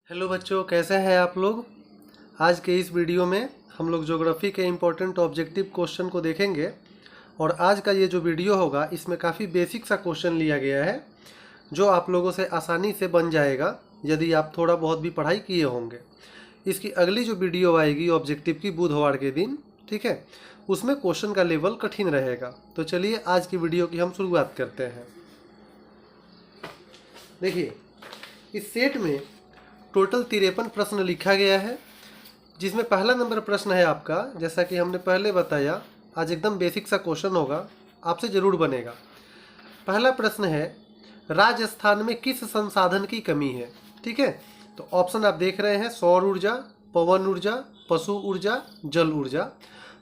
Hello बच्चों, कैसे हैं आप लोग। आज के इस वीडियो में हम लोग ज्योग्राफी के इम्पोर्टेंट ऑब्जेक्टिव क्वेश्चन को देखेंगे। और आज का ये जो वीडियो होगा इसमें काफ़ी बेसिक सा क्वेश्चन लिया गया है जो आप लोगों से आसानी से बन जाएगा यदि आप थोड़ा बहुत भी पढ़ाई किए होंगे। इसकी अगली जो वीडियो आएगी ऑब्जेक्टिव की बुधवार के दिन, ठीक है, उसमें क्वेश्चन का लेवल कठिन रहेगा। तो चलिए आज की वीडियो की हम शुरुआत करते हैं। देखिए, इस सेट में टोटल 53 प्रश्न लिखा गया है, जिसमें पहला नंबर प्रश्न है आपका, जैसा कि हमने पहले बताया, आज एकदम बेसिक सा क्वेश्चन होगा, आपसे ज़रूर बनेगा। पहला प्रश्न है, राजस्थान में किस संसाधन की कमी है। ठीक है, तो ऑप्शन आप देख रहे हैं, सौर ऊर्जा, पवन ऊर्जा, पशु ऊर्जा, जल ऊर्जा।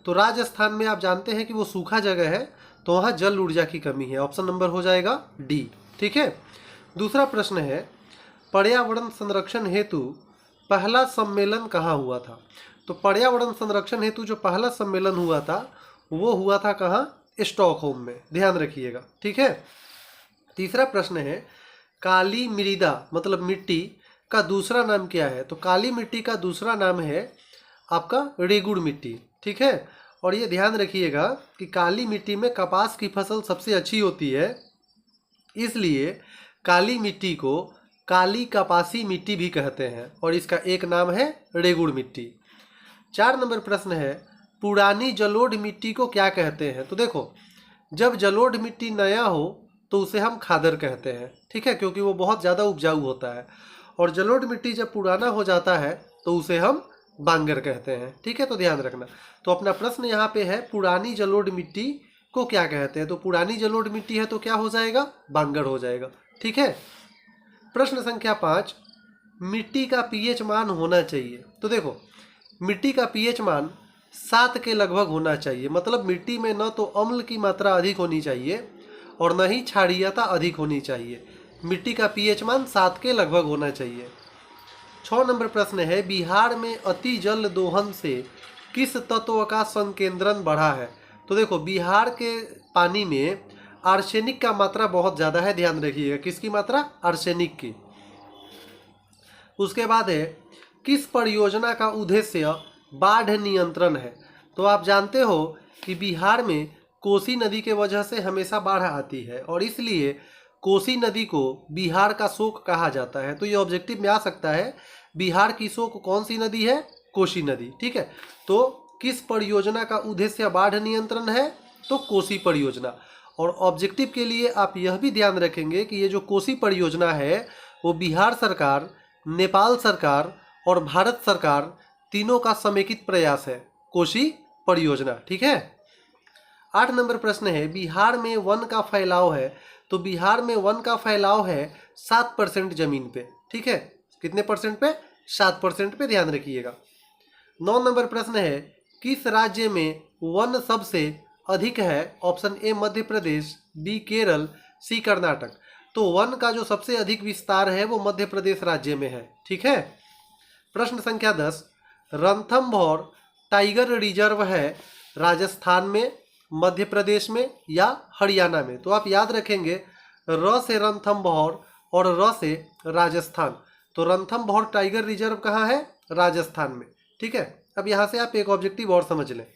तो राजस्थान में आप जानते हैं कि वो सूखा जगह है, तो वहाँ जल ऊर्जा की कमी है। ऑप्शन नंबर हो जाएगा डी। ठीक है, दूसरा प्रश्न है, पर्यावरण संरक्षण हेतु पहला सम्मेलन कहाँ हुआ था। तो पर्यावरण संरक्षण हेतु जो पहला सम्मेलन हुआ था वो हुआ था कहाँ, स्टॉकहोम में, ध्यान रखिएगा। ठीक है, तीसरा प्रश्न है, काली मृदा मतलब मिट्टी का दूसरा नाम क्या है। तो काली मिट्टी का दूसरा नाम है आपका रेगुड़ मिट्टी। ठीक है, और ये ध्यान रखिएगा कि काली मिट्टी में कपास की फसल सबसे अच्छी होती है, इसलिए काली मिट्टी को काली कपासी मिट्टी भी कहते हैं और इसका एक नाम है रेगुड़ मिट्टी। 4 नंबर प्रश्न है, पुरानी जलोढ़ मिट्टी को क्या कहते हैं। तो देखो, जब जलोढ़ मिट्टी नया हो तो उसे हम खादर कहते हैं, ठीक है, क्योंकि वो बहुत ज़्यादा उपजाऊ होता है। और जलोढ़ मिट्टी जब पुराना हो जाता है तो उसे हम बांगर कहते हैं। ठीक है, तो ध्यान रखना। तो अपना प्रश्न यहाँ पे है, पुरानी जलोढ़ मिट्टी को क्या कहते हैं। तो पुरानी जलोढ़ मिट्टी है तो क्या हो जाएगा, बांगर हो जाएगा। ठीक है, प्रश्न संख्या 5, मिट्टी का पीएच मान होना चाहिए। तो देखो, मिट्टी का पीएच मान 7 के लगभग होना चाहिए, मतलब मिट्टी में न तो अम्ल की मात्रा अधिक होनी चाहिए और न ही क्षारीयता अधिक होनी चाहिए। मिट्टी का पीएच मान 7 के लगभग होना चाहिए। 6 नंबर प्रश्न है, बिहार में अति जल दोहन से किस तत्व का संकेंद्रण बढ़ा है। तो देखो, बिहार के पानी में आर्सेनिक का मात्रा बहुत ज़्यादा है, ध्यान रखिएगा। किसकी मात्रा, आर्सेनिक की। उसके बाद है, किस परियोजना का उद्देश्य बाढ़ नियंत्रण है। तो आप जानते हो कि बिहार में कोसी नदी के वजह से हमेशा बाढ़ आती है और इसलिए कोसी नदी को बिहार का शोक कहा जाता है। तो ये ऑब्जेक्टिव में आ सकता है, बिहार की शोक कौन सी नदी है, कोसी नदी। ठीक है, तो किस परियोजना का उद्देश्य बाढ़ नियंत्रण है, तो कोसी परियोजना। और ऑब्जेक्टिव के लिए आप यह भी ध्यान रखेंगे कि ये जो कोसी परियोजना है वो बिहार सरकार, नेपाल सरकार और भारत सरकार तीनों का समेकित प्रयास है, कोसी परियोजना। ठीक है, 8 नंबर प्रश्न है, बिहार में वन का फैलाव है। तो बिहार में वन का फैलाव है 7% जमीन पे। ठीक है, कितने परसेंट पे, 7% पे, ध्यान रखिएगा। 9 नंबर प्रश्न है, किस राज्य में वन सबसे अधिक है। Option A Madhya Pradesh, B Kerala, C Karnataka. तो वन का जो सबसे अधिक विस्तार है वो मध्य प्रदेश राज्य में है। ठीक है, प्रश्न संख्या 10, रणथंभौर टाइगर रिजर्व है राजस्थान में, मध्य प्रदेश में या हरियाणा में। तो आप याद रखेंगे, र से रणथंभौर और र से राजस्थान। तो रणथंभौर टाइगर रिजर्व कहाँ है, राजस्थान में। ठीक है, अब यहाँ से आप एक ऑब्जेक्टिव और समझ लें,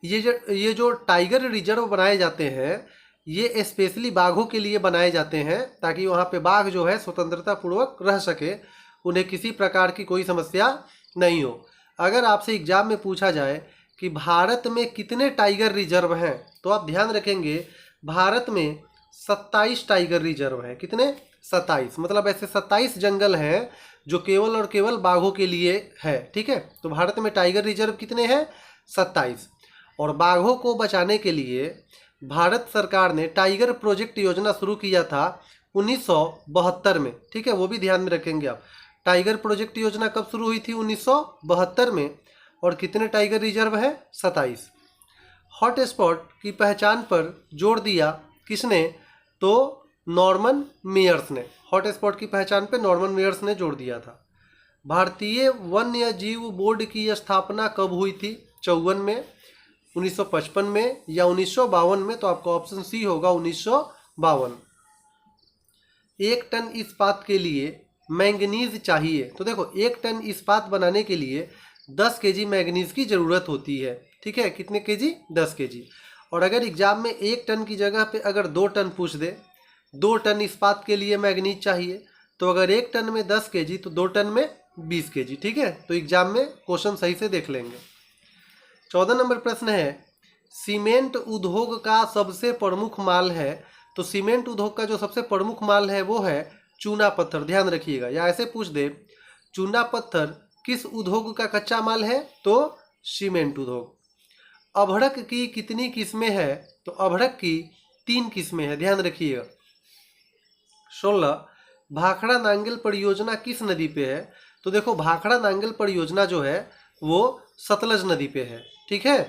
ये जो टाइगर रिजर्व बनाए जाते हैं ये स्पेशली बाघों के लिए बनाए जाते हैं, ताकि वहाँ पे बाघ जो है स्वतंत्रता पूर्वक रह सके, उन्हें किसी प्रकार की कोई समस्या नहीं हो। अगर आपसे एग्जाम में पूछा जाए कि भारत में कितने टाइगर रिजर्व हैं, तो आप ध्यान रखेंगे भारत में 27 टाइगर रिजर्व हैं। कितने, 27, मतलब ऐसे 27 जंगल हैं जो केवल और केवल बाघों के लिए है। ठीक है, तो भारत में टाइगर रिजर्व कितने हैं, 27। और बाघों को बचाने के लिए भारत सरकार ने टाइगर प्रोजेक्ट योजना शुरू किया था 1972 में। ठीक है, वो भी ध्यान में रखेंगे आप। टाइगर प्रोजेक्ट योजना कब शुरू हुई थी, 1972 में। और कितने टाइगर रिजर्व है, 27। हॉट स्पॉट की पहचान पर जोर दिया किसने, तो नॉर्मन मेयर्स ने। हॉट स्पॉट की पहचान पर नॉर्मन मेयर्स ने जोर दिया था। भारतीय वन्य जीव बोर्ड की स्थापना कब हुई थी, 54 में, 1955 में या 1952 में। तो आपका ऑप्शन सी होगा, 1952। 1 टन इस्पात के लिए मैंगनीज चाहिए? तो देखो 1 टन इस्पात बनाने के लिए 10 केजी मैंगनीज की ज़रूरत होती है। ठीक है, कितने केजी? 10 केजी। और अगर एग्जाम में 1 टन की जगह पे अगर 2 टन पूछ दे, 2 टन इस्पात के लिए मैंगनीज चाहिए, तो अगर 1 टन में 10 केजी तो 2 टन में 20 केजी। ठीक है, तो एग्जाम में क्वेश्चन सही से देख लेंगे। 14 नंबर प्रश्न है, सीमेंट उद्योग का सबसे प्रमुख माल है। तो सीमेंट उद्योग का जो सबसे प्रमुख माल है वो है चूना पत्थर। ध्यान रखिएगा, या ऐसे पूछ दे चूना पत्थर किस उद्योग का कच्चा माल है, तो सीमेंट उद्योग। अभड़क की कितनी किस्में हैं? तो अभड़क की 3 किस्में हैं। ध्यान रखिएगा। 16, भाखड़ा नांगल परियोजना किस नदी पे है? तो देखो भाखड़ा नांगल परियोजना जो है वो सतलज नदी पे है। ठीक है।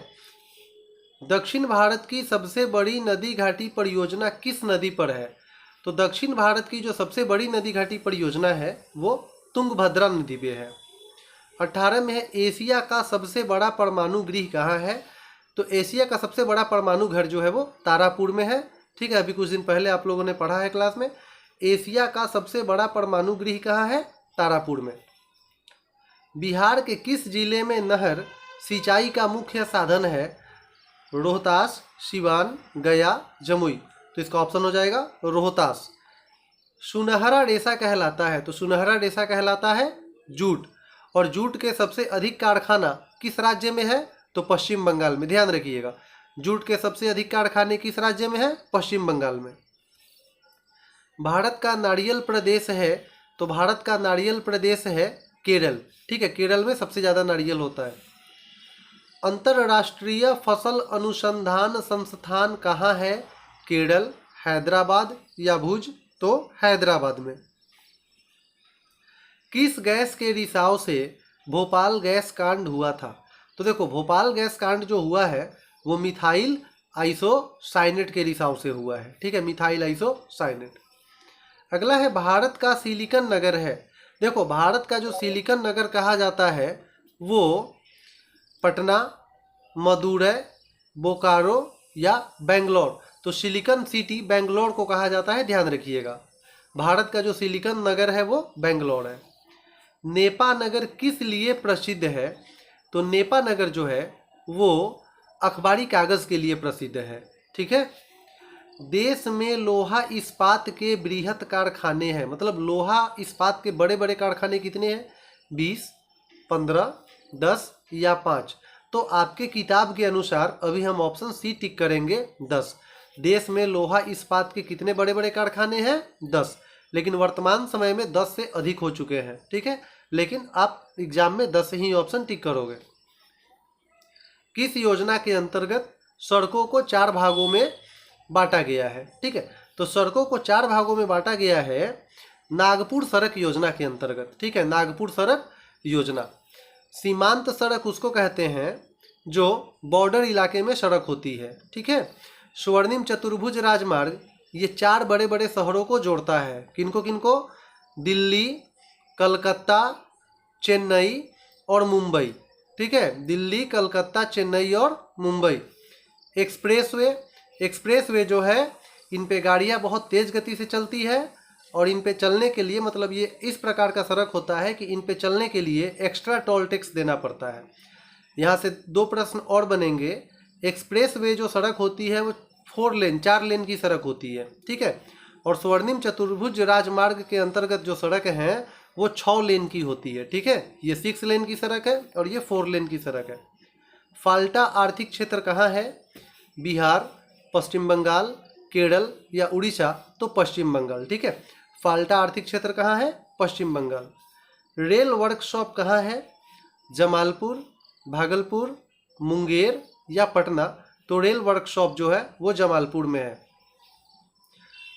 दक्षिण भारत की सबसे बड़ी नदी घाटी परियोजना किस नदी पर है? तो दक्षिण भारत की जो सबसे बड़ी नदी घाटी परियोजना है वो तुंगभद्रा नदी पे है। 18 में है, एशिया का सबसे बड़ा परमाणु गृह कहाँ है? तो एशिया का सबसे बड़ा परमाणु घर जो है वो तारापुर में है। ठीक है, अभी कुछ दिन पहले आप लोगों ने पढ़ा है क्लास में। एशिया का सबसे बड़ा परमाणु गृह कहाँ है? तारापुर में। बिहार के किस जिले में नहर सिंचाई का मुख्य साधन है? रोहतास, सिवान, गया, जमुई। तो इसका ऑप्शन हो जाएगा रोहतास। सुनहरा रेशा कहलाता है, तो सुनहरा रेशा कहलाता है जूट। और जूट के सबसे अधिक कारखाना किस राज्य में है? तो पश्चिम बंगाल में। ध्यान रखिएगा, जूट के सबसे अधिक कारखाने किस राज्य में है? पश्चिम बंगाल में। भारत का नारियल प्रदेश है, तो भारत का नारियल प्रदेश है केरल। ठीक है, केरल में सबसे ज़्यादा नारियल होता है। अंतर्राष्ट्रीय फसल अनुसंधान संस्थान कहाँ है? केरल, हैदराबाद या भुज? तो हैदराबाद में। किस गैस के रिसाव से भोपाल गैस कांड हुआ था? तो देखो भोपाल गैस कांड जो हुआ है वो मिथाइल आइसोसाइनेट के रिसाव से हुआ है। ठीक है, मिथाइल आइसोसाइनेट। अगला है, भारत का सिलिकन नगर है। देखो भारत का जो सिलिकन नगर कहा जाता है वो पटना, मदुरै, बोकारो या बेंगलोर। तो सिलिकन सिटी बेंगलोर को कहा जाता है। ध्यान रखिएगा, भारत का जो सिलिकन नगर है वो बेंगलोर है। नेपा नगर किस लिए प्रसिद्ध है? तो नेपा नगर जो है वो अखबारी कागज़ के लिए प्रसिद्ध है। ठीक है। देश में लोहा इस्पात के बृहत कारखाने हैं, मतलब लोहा इस्पात के बड़े बड़े कारखाने कितने हैं? 20, 15, 10 या 5? तो आपके किताब के अनुसार अभी हम ऑप्शन सी टिक करेंगे, 10। देश में लोहा इस्पात के कितने बड़े बड़े कारखाने हैं? 10। लेकिन वर्तमान समय में 10 से अधिक हो चुके हैं। ठीक है, लेकिन आप एग्जाम में 10 ही ऑप्शन टिक करोगे। किस योजना के अंतर्गत सड़कों को 4 भागों में बांटा गया है? ठीक है, तो सड़कों को 4 भागों में बांटा गया है नागपुर सड़क योजना के अंतर्गत। ठीक है, नागपुर सड़क योजना। सीमांत सड़क उसको कहते हैं जो बॉर्डर इलाके में सड़क होती है। ठीक है। स्वर्णिम चतुर्भुज राजमार्ग ये 4 बड़े बड़े शहरों को जोड़ता है। किनको किनको? दिल्ली, कलकत्ता, चेन्नई और मुंबई। ठीक है, दिल्ली, कलकत्ता, चेन्नई और मुंबई। एक्सप्रेसवे जो है इन पे गाड़ियाँ बहुत तेज़ गति से चलती है और इन पे चलने के लिए, मतलब ये इस प्रकार का सड़क होता है कि इन पे चलने के लिए एक्स्ट्रा टोल टैक्स देना पड़ता है। यहाँ से 2 प्रश्न और बनेंगे। एक्सप्रेसवे जो सड़क होती है वो 4 लेन की सड़क होती है। ठीक है, और स्वर्णिम चतुर्भुज राजमार्ग के अंतर्गत जो सड़क हैं वो 6 लेन की होती है। ठीक है, ये 6 लेन की सड़क है और ये 4 लेन की सड़क है। फाल्टा आर्थिक क्षेत्र कहाँ है? बिहार, पश्चिम बंगाल, केरल या उड़ीसा? तो पश्चिम बंगाल। ठीक है, फाल्टा आर्थिक क्षेत्र कहाँ है? पश्चिम बंगाल। रेल वर्कशॉप कहाँ है? जमालपुर, भागलपुर, मुंगेर या पटना? तो रेल वर्कशॉप जो है वो जमालपुर में है।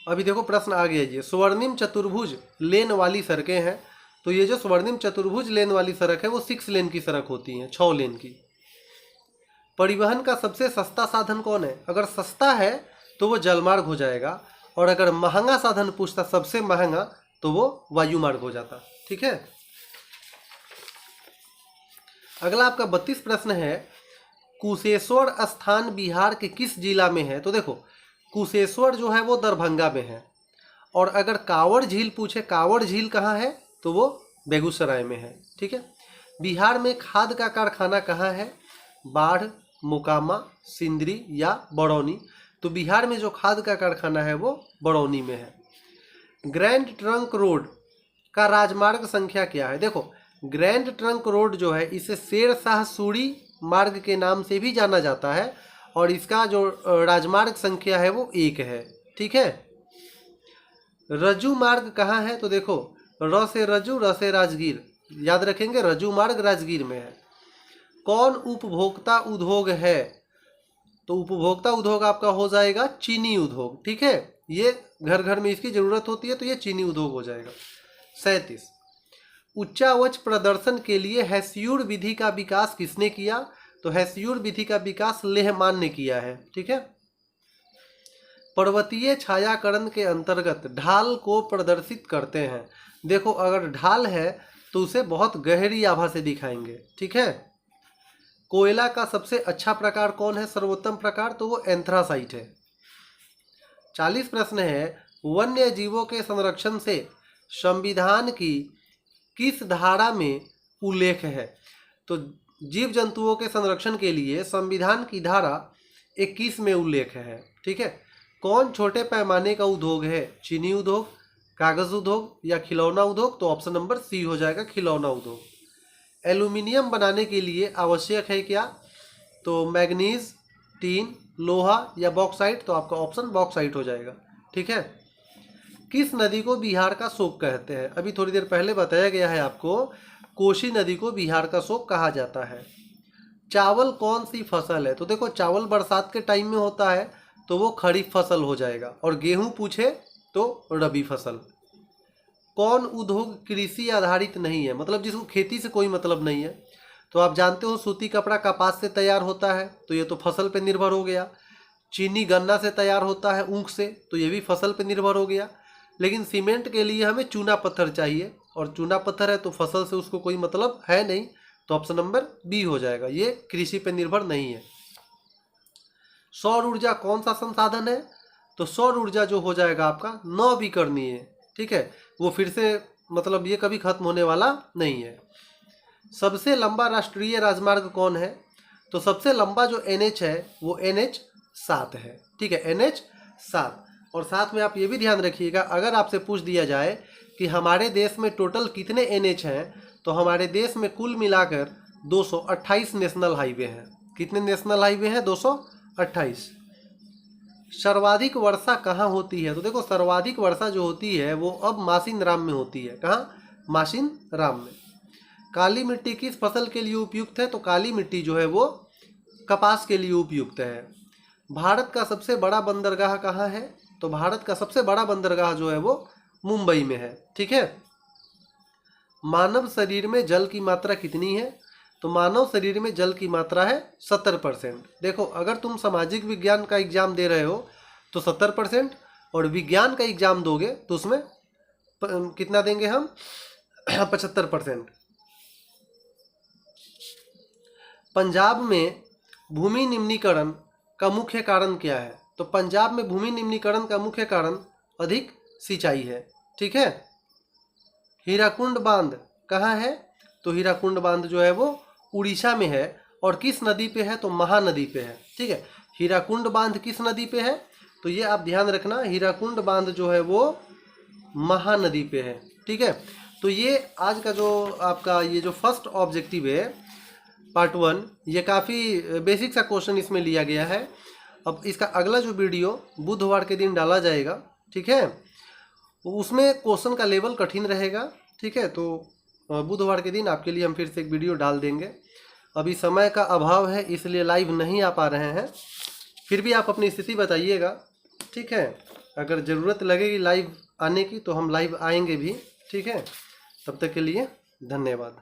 अभी देखो प्रश्न आ गया, ये स्वर्णिम चतुर्भुज लेन वाली सड़कें हैं। तो ये जो स्वर्णिम चतुर्भुज लेन वाली सड़क है वो 6 लेन की सड़क होती हैं, 6 लेन की। परिवहन का सबसे सस्ता साधन कौन है? अगर सस्ता है तो वो जलमार्ग हो जाएगा, और अगर महंगा साधन पूछता सबसे महंगा तो वो वायुमार्ग हो जाता। ठीक है। अगला आपका 32 प्रश्न है, कुशेश्वर स्थान बिहार के किस जिला में है? तो देखो कुशेश्वर जो है वो दरभंगा में है। और अगर कांवड़ झील पूछे, कांवड़ झील कहाँ है? तो वो बेगूसराय में है। ठीक है। बिहार में खाद का कारखाना कहाँ है? बाढ़, मोकामा, सिंदरी या बरौनी। तो बिहार में जो खाद का कारखाना है वो बरौनी में है। ग्रैंड ट्रंक रोड का राजमार्ग संख्या क्या है? देखो, ग्रैंड ट्रंक रोड जो है इसे शेरशाह सूरी मार्ग के नाम से भी जाना जाता है और इसका जो राजमार्ग संख्या है वो 1 है। ठीक है। रज्जू मार्ग कहाँ है? तो देखो, र से रज्जू, र से राजगीर, याद रखेंगे, रज्जू मार्ग राजगीर में है। कौन उपभोक्ता उद्योग है? तो उपभोक्ता उद्योग आपका हो जाएगा चीनी उद्योग। ठीक है, ये घर घर में इसकी जरूरत होती है तो ये चीनी उद्योग हो जाएगा। 37, उच्चावच प्रदर्शन के लिए हैस्यूर विधि का विकास किसने किया? तो हैस्यूर विधि का विकास लेहमान ने किया है। ठीक है। पर्वतीय छायाकरण के अंतर्गत ढाल को प्रदर्शित करते हैं। देखो, अगर ढाल है तो उसे बहुत गहरी आभा से दिखाएंगे। ठीक है। कोयला का सबसे अच्छा प्रकार कौन है? सर्वोत्तम प्रकार, तो वो एंथ्रासाइट है। 40 प्रश्न है, वन्य जीवों के संरक्षण से संविधान की किस धारा में उल्लेख है? तो जीव जंतुओं के संरक्षण के लिए संविधान की धारा 21 में उल्लेख है। ठीक है। कौन छोटे पैमाने का उद्योग है? चीनी उद्योग, कागज उद्योग या खिलौना उद्योग? तो ऑप्शन नंबर सी हो जाएगा, खिलौना उद्योग। एल्यूमिनियम बनाने के लिए आवश्यक है क्या? तो मैग्नीज, टीन, लोहा या बॉक्साइट? तो आपका ऑप्शन बॉक्साइट हो जाएगा। ठीक है। किस नदी को बिहार का शोक कहते हैं? अभी थोड़ी देर पहले बताया गया है आपको, कोसी नदी को बिहार का शोक कहा जाता है। चावल कौन सी फसल है? तो देखो, चावल बरसात के टाइम में होता है तो वो खरीफ फसल हो जाएगा, और गेहूं पूछे तो रबी फसल। कौन उद्योग कृषि आधारित नहीं है? मतलब जिसको खेती से कोई मतलब नहीं है। तो आप जानते हो सूती कपड़ा कपास से तैयार होता है, तो ये तो फसल पे निर्भर हो गया। चीनी गन्ना से तैयार होता है, ऊख से, तो ये भी फसल पे निर्भर हो गया। लेकिन सीमेंट के लिए हमें चूना पत्थर चाहिए, और चूना पत्थर है तो फसल से उसको कोई मतलब है नहीं, तो ऑप्शन नंबर बी हो जाएगा, ये कृषि पे निर्भर नहीं है। सौर ऊर्जा कौन सा संसाधन है? तो सौर ऊर्जा जो हो जाएगा आपका नवीकरणीय। ठीक है, वो फिर से मतलब ये कभी खत्म होने वाला नहीं है। सबसे लंबा राष्ट्रीय राजमार्ग कौन है? तो सबसे लंबा जो NH है वो NH7 है। ठीक है, NH7। और साथ में आप ये भी ध्यान रखिएगा, अगर आपसे पूछ दिया जाए कि हमारे देश में टोटल कितने NH हैं, तो हमारे देश में कुल मिलाकर 228 नेशनल हाईवे हैं। कितने नेशनल हाईवे हैं? 228। सर्वाधिक वर्षा कहाँ होती है? तो देखो, सर्वाधिक वर्षा जो होती है वो अब मासिन राम में होती है। कहाँ? मासिन राम में। काली मिट्टी किस फसल के लिए उपयुक्त है? तो काली मिट्टी जो है वो कपास के लिए उपयुक्त है। भारत का सबसे बड़ा बंदरगाह कहाँ है? तो भारत का सबसे बड़ा बंदरगाह जो है वो मुंबई में है। ठीक है। मानव शरीर में जल की मात्रा कितनी है? तो मानव शरीर में जल की मात्रा है 70%। देखो, अगर तुम सामाजिक विज्ञान का एग्जाम दे रहे हो तो 70%, और विज्ञान का एग्जाम दोगे तो उसमें कितना देंगे हम? 75%। पंजाब में भूमि निम्नीकरण का मुख्य कारण क्या है? तो पंजाब में भूमि निम्नीकरण का मुख्य कारण अधिक सिंचाई है। ठीक है। हीराकुंड बांध कहाँ है? तो हीराकुंड बांध जो है वो उड़ीसा में है, और किस नदी पे है? तो महानदी पे है। ठीक है, हीराकुंड बांध किस नदी पे है? तो ये आप ध्यान रखना, हीराकुंड बांध जो है वो महानदी पे है। ठीक है। तो ये आज का जो आपका ये जो फर्स्ट ऑब्जेक्टिव है पार्ट 1, ये काफ़ी बेसिक सा क्वेश्चन इसमें लिया गया है। अब इसका अगला जो वीडियो बुधवार के दिन डाला जाएगा, ठीक है, उसमें क्वेश्चन का लेवल कठिन रहेगा। ठीक है, तो बुधवार के दिन आपके लिए हम फिर से एक वीडियो डाल देंगे। अभी समय का अभाव है इसलिए लाइव नहीं आ पा रहे हैं, फिर भी आप अपनी स्थिति बताइएगा। ठीक है, अगर ज़रूरत लगेगी लाइव आने की तो हम लाइव आएंगे भी। ठीक है, तब तक के लिए धन्यवाद।